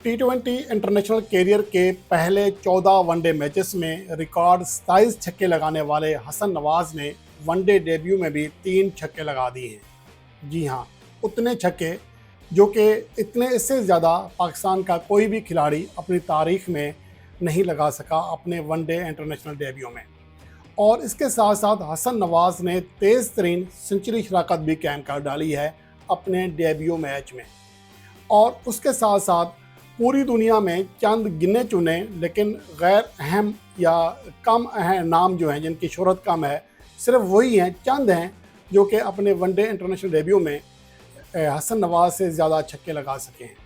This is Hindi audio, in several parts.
टी20 इंटरनेशनल कैरियर के पहले 14 वनडे मैचेस में रिकॉर्ड 27 छक्के लगाने वाले हसन नवाज ने वनडे डेब्यू में भी 3 छक्के लगा दिए हैं। जी हाँ, उतने छक्के जो कि इतने इससे ज़्यादा पाकिस्तान का कोई भी खिलाड़ी अपनी तारीख में नहीं लगा सका अपने वनडे इंटरनेशनल डेब्यू में। और इसके साथ साथ हसन नवाज ने तेज़ तरीन सेंचुरी शराकत भी कायम कर डाली है अपने डेब्यू मैच में। और उसके साथ साथ पूरी दुनिया में चंद गिने चुने लेकिन गैर अहम या कम अहम नाम जो हैं, जिनकी शोहरत कम है, सिर्फ वही हैं, चंद हैं जो कि अपने वनडे इंटरनेशनल डेब्यू में हसन नवाज से ज़्यादा छक्के लगा सके हैं।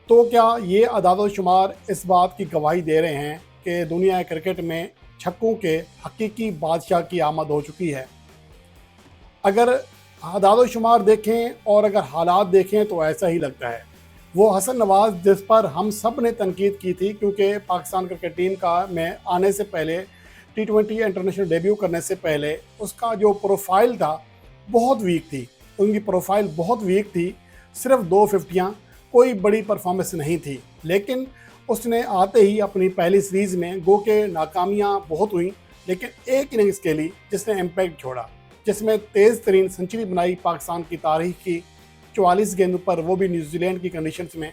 तो क्या ये अदाद-ओ-शुमार इस बात की गवाही दे रहे हैं कि दुनिया क्रिकेट में छक्कों के हकीकी बादशाह की आमद हो चुकी है? अगर अदाद-ओ-शुमार देखें और अगर हालात देखें तो ऐसा ही लगता है। वो हसन नवाज जिस पर हम सब ने तनकीद की थी, क्योंकि पाकिस्तान क्रिकेट टीम का में आने से पहले, टी20 इंटरनेशनल डेब्यू करने से पहले उसका जो प्रोफाइल था बहुत वीक थी। उनकी प्रोफाइल बहुत वीक थी, सिर्फ 2 फिफ्टियाँ, कोई बड़ी परफॉर्मेंस नहीं थी। लेकिन उसने आते ही अपनी पहली सीरीज़ में गो के नाकामियाँ बहुत हुई, लेकिन एक इनिंग्स खेली जिसने इम्पैक्ट छोड़ा, जिसमें तेज़ तरीन सेंचुरी बनाई पाकिस्तान की तारीख की 44 गेंदों पर, वो भी न्यूजीलैंड की कंडीशंस में।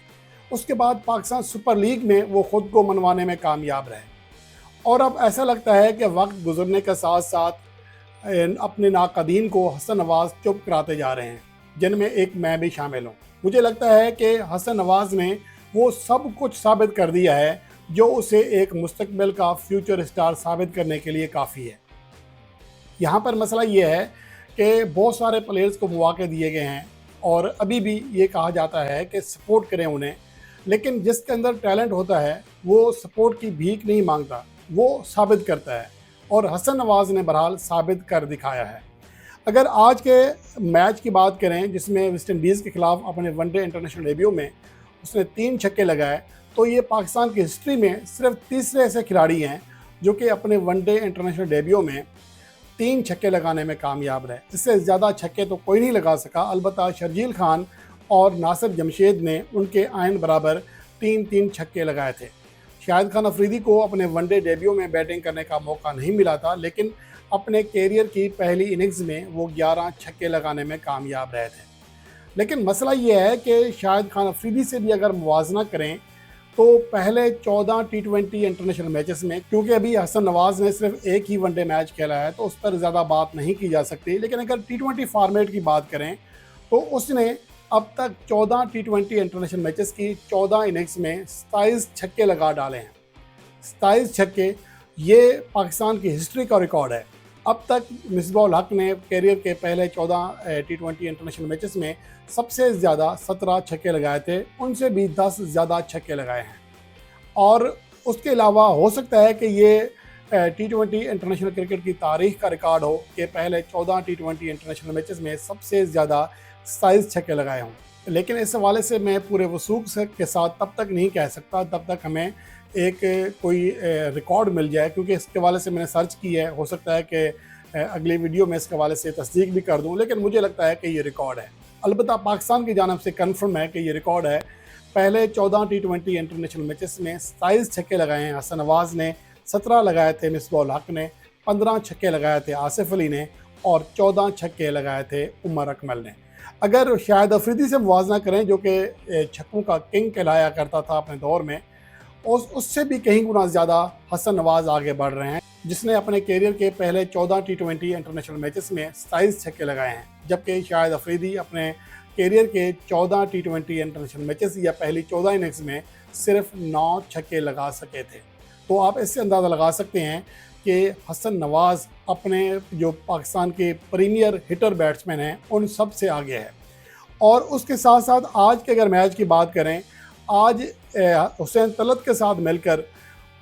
उसके बाद पाकिस्तान सुपर लीग में वो ख़ुद को मनवाने में कामयाब रहे। और अब ऐसा लगता है कि वक्त गुजरने के साथ साथ अपने नाकदीन को हसन नवाज चुप कराते जा रहे हैं, जिनमें एक मैं भी शामिल हूँ। मुझे लगता है कि हसन नवाज ने वो सब कुछ साबित कर दिया है जो उसे एक मुस्तकबिल का फ्यूचर स्टार साबित करने के लिए काफ़ी है। यहाँ पर मसला ये है कि बहुत सारे प्लेयर्स को मौके दिए गए हैं और अभी भी ये कहा जाता है कि सपोर्ट करें उन्हें, लेकिन जिसके अंदर टैलेंट होता है वो सपोर्ट की भीख नहीं मांगता, वो साबित करता है। और हसन नवाज ने बहरहाल साबित कर दिखाया है। अगर आज के मैच की बात करें जिसमें वेस्ट इंडीज़ के खिलाफ अपने वनडे इंटरनेशनल डेब्यू में उसने 3 छक्के लगाए, तो ये पाकिस्तान की हिस्ट्री में सिर्फ तीसरे ऐसे खिलाड़ी हैं जो कि अपने वनडे इंटरनेशनल डेब्यू में 3 छक्के लगाने में कामयाब रहे। इससे ज़्यादा छक्के तो कोई नहीं लगा सका, अलबत्ता शर्जील खान और नासिर जमशेद ने उनके आयन बराबर 3-3 छक्के लगाए थे। शाहिद खान अफरीदी को अपने वनडे डेब्यू में बैटिंग करने का मौका नहीं मिला था, लेकिन अपने कैरियर की पहली इनिंग्स में वो 11 छक्के लगाने में कामयाब रहे थे। लेकिन मसला ये है कि शाहिद खान अफरीदी से भी अगर मुवाजना करें तो पहले 14 टी20 इंटरनेशनल मैचेस में, क्योंकि अभी हसन नवाज ने सिर्फ एक ही वनडे मैच खेला है तो उस पर ज़्यादा बात नहीं की जा सकती, लेकिन अगर टी20 फॉर्मेट की बात करें तो उसने अब तक 14 टी20 इंटरनेशनल मैचेस की 14 इनिंग्स में 27 छक्के लगा डाले हैं। 27 छक्के, ये पाकिस्तान की हिस्ट्री का रिकॉर्ड है। अब तक मिसबाह-उल हक ने कैरियर के पहले 14 टी20 इंटरनेशनल मैचेस में सबसे ज़्यादा 17 छक्के लगाए थे, उनसे भी 10 ज़्यादा छक्के लगाए हैं। और उसके अलावा हो सकता है कि ये टी20 इंटरनेशनल क्रिकेट की तारीख का रिकॉर्ड हो कि पहले 14 टी20 इंटरनेशनल मैचेस में सबसे ज़्यादा 27 छक्के लगाए हों। लेकिन इस हवाले से मैं पूरे वसूख के साथ तब तक नहीं कह सकता तब तक हमें एक कोई रिकॉर्ड मिल जाए, क्योंकि इसके हवाले से मैंने सर्च की है। हो सकता है कि अगली वीडियो में इसके हवाले से तस्दीक भी कर दूं, लेकिन मुझे लगता है कि ये रिकॉर्ड है। अलबत्ता पाकिस्तान की जानिब से कन्फर्म है कि ये रिकॉर्ड है। पहले 14 टी20 इंटरनेशनल मैचेस में 27 छक्के लगाए हैं हसन नवाज ने, 17 लगाए थे मिसबाह-उल हक ने, 15 छक्के लगाए थे आसिफ अली ने और 14 छक्के लगाए थे उमर अकमल ने। अगर शाहिद अफरीदी से मुवाजना करें जो कि छक्कों का किंग कहलाया करता था अपने दौर में, उससे भी कहीं गुना ज़्यादा हसन नवाज आगे बढ़ रहे हैं, जिसने अपने कैरियर के पहले 14 टी20 इंटरनेशनल मैचेस में 27 छक्के लगाए हैं, जबकि शाहिद अफरीदी अपने कैरियर के 14 टी20 इंटरनेशनल मैचेस या पहली 14 इनिंग्स में सिर्फ 9 छक्के लगा सके थे। तो आप इससे अंदाज़ा लगा सकते हैं कि हसन नवाज अपने जो पाकिस्तान के प्रीमियर हिटर बैट्समैन हैं उन सब से आगे है। और उसके साथ साथ आज के अगर मैच की बात करें, आज हुसैन तलत के साथ मिलकर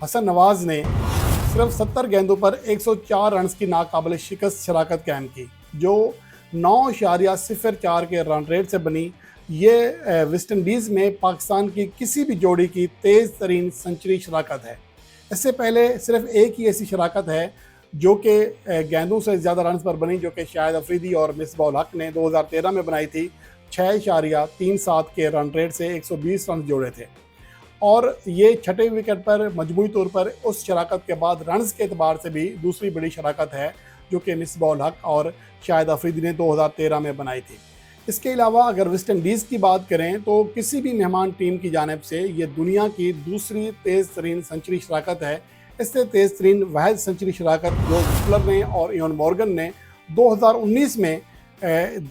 हसन नवाज ने सिर्फ 70 गेंदों पर 104 रन की नाकाबिल शिकस्त शराकत कायम की, जो 9.04 के रन रेट से बनी। ये वेस्ट इंडीज़ में पाकिस्तान की किसी भी जोड़ी की तेज़ तरीन सेंचुरी शराकत है। इससे पहले सिर्फ एक ही ऐसी शराकत है जो कि गेंदों से ज़्यादा रन पर बनी, जो कि शाहिद अफरीदी और मिसबाह-उल हक ने 2013 में बनाई थी। 6.37 के रन रेट से 120 रन जोड़े थे। और ये छठे विकेट पर मजमूई तौर पर उस शराकत के बाद रन्स के एतबार से भी दूसरी बड़ी शराकत है जो कि मिसबाह उल हक और शाहिद अफरीदी ने 2013 में बनाई थी। इसके अलावा अगर वेस्ट इंडीज़ की बात करें तो किसी भी मेहमान टीम की जानिब से ये दुनिया की दूसरी तेज़ तरीन सेंचुरी शराकत है। इससे तेज़ तरीन वाहिद सेंचुरी शराकत जो बुटलर ने और इयान मॉर्गन ने 2019 में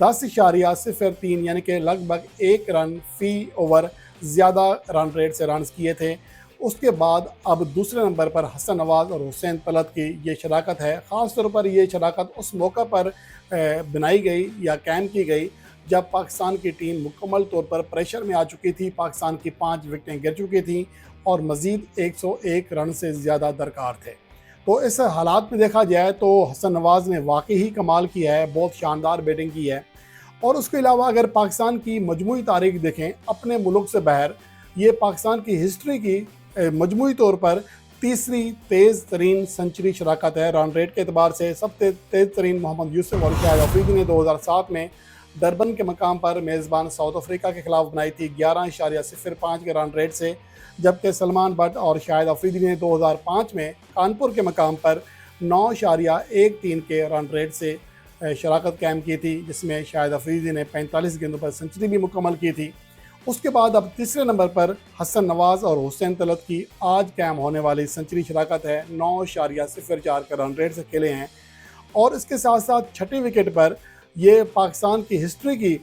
10.03 यानी कि लगभग 1 रन फी ओवर ज़्यादा रन रेट से रन किए थे। उसके बाद अब दूसरे नंबर पर हसन नवाज़ और हुसैन तलत की ये शराकत है। ख़ास तौर पर ये शराकत उस मौका पर बनाई गई या कायम की गई जब पाकिस्तान की टीम मुकम्मल तौर पर प्रेशर में आ चुकी थी। पाकिस्तान की 5 विकेटें गिर चुकी थीं और मज़ीद 101 रन से ज़्यादा दरकार थे। तो इस हालात में देखा जाए तो हसन नवाज़ ने वाकई ही कमाल किया है, बहुत शानदार बैटिंग की है। और उसके अलावा अगर पाकिस्तान की मजमूई तारीख देखें अपने मुल्क से बाहर, ये पाकिस्तान की हिस्ट्री की मजमूई तौर पर तीसरी तेज़ तरीन सेंचुरी शराकत है। रन रेट के अतबार से सबसे तेज़ तरीन मोहम्मद यूसुफ और शाहिद अफरीदी ने 2007 में डरबन के मकाम पर मेज़बान साउथ अफ्रीका के खिलाफ बनाई थी 11.05 के रन रेट से, जबकि सलमान बट और शाहिद अफरीदी ने 2005 में कानपुर के मकाम पर 9.13 के रन रेट से शराकत कायम की थी, जिसमें शाहिद अफरीदी ने 45 गेंदों पर सेंचुरी भी मुकम्मल की थी। उसके बाद अब तीसरे नंबर पर हसन नवाज़ और हुसैन तलत की आज कायम होने वाली सेंचुरी शराकत है। 9.04 के रन रेट से खेले हैं। और इसके साथ साथ छठी विकेट पर ये पाकिस्तान की हिस्ट्री की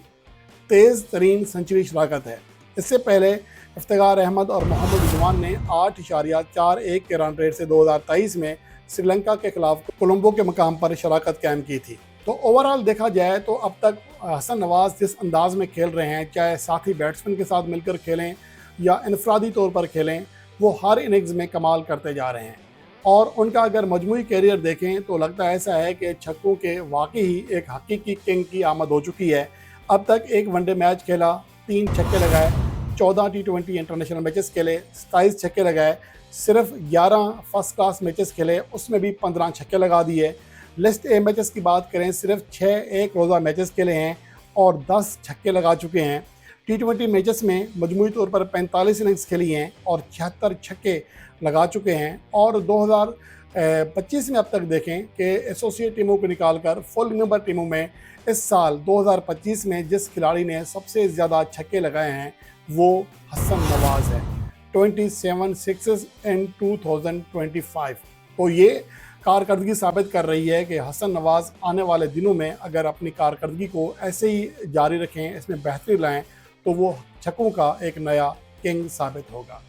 तेज़ तरीन सेंचुरी शराकत है। इससे पहले इफ्तिखार अहमद और मोहम्मद रिजवान ने 8.41 के रन रेट से 2023 में श्रीलंका के खिलाफ कोलंबो के मकाम पर शराकत कायम की थी। तो ओवरऑल देखा जाए तो अब तक हसन नवाज़ जिस अंदाज में खेल रहे हैं, चाहे साथी बैट्समैन के साथ मिलकर खेलें या इनफरादी तौर पर खेलें, वो हर इनिंग्स में कमाल करते जा रहे हैं। और उनका अगर मजमूई कैरियर देखें तो लगता है ऐसा है कि छक्कों के वाकई ही एक हकीकी किंग की आमद हो चुकी है। अब तक 1 वनडे मैच खेला, 3 छक्के लगाए, 14 T20 इंटरनेशनल मैचेस खेले, 27 छक्के लगाए, सिर्फ 11 फर्स्ट क्लास मैचेस खेले, उसमें भी 15 छक्के लगा दिए। लिस्ट ए मैचेस की बात करें, सिर्फ 6 एक रोज़ा मैचेस खेले हैं और 10 छक्के लगा चुके हैं। T20 मैचेस में मजमूई तौर पर 45 इनिंग्स खेली हैं और 76 छक्के लगा चुके हैं। और 2025 में अब तक देखें कि एसोसिएट टीमों को निकालकर फुल मेंबर टीमों में इस साल 2025 में जिस खिलाड़ी ने सबसे ज़्यादा छक्के लगाए हैं वो हसन नवाज़ है, 27 सिक्सेस इन 2025। तो ये कारकर्दगी साबित कर रही है कि हसन नवाज़ आने वाले दिनों में अगर अपनी कारकर्दगी को ऐसे ही जारी रखें, इसमें बेहतरी लाएं, तो वो छक्कों का एक नया किंग साबित होगा।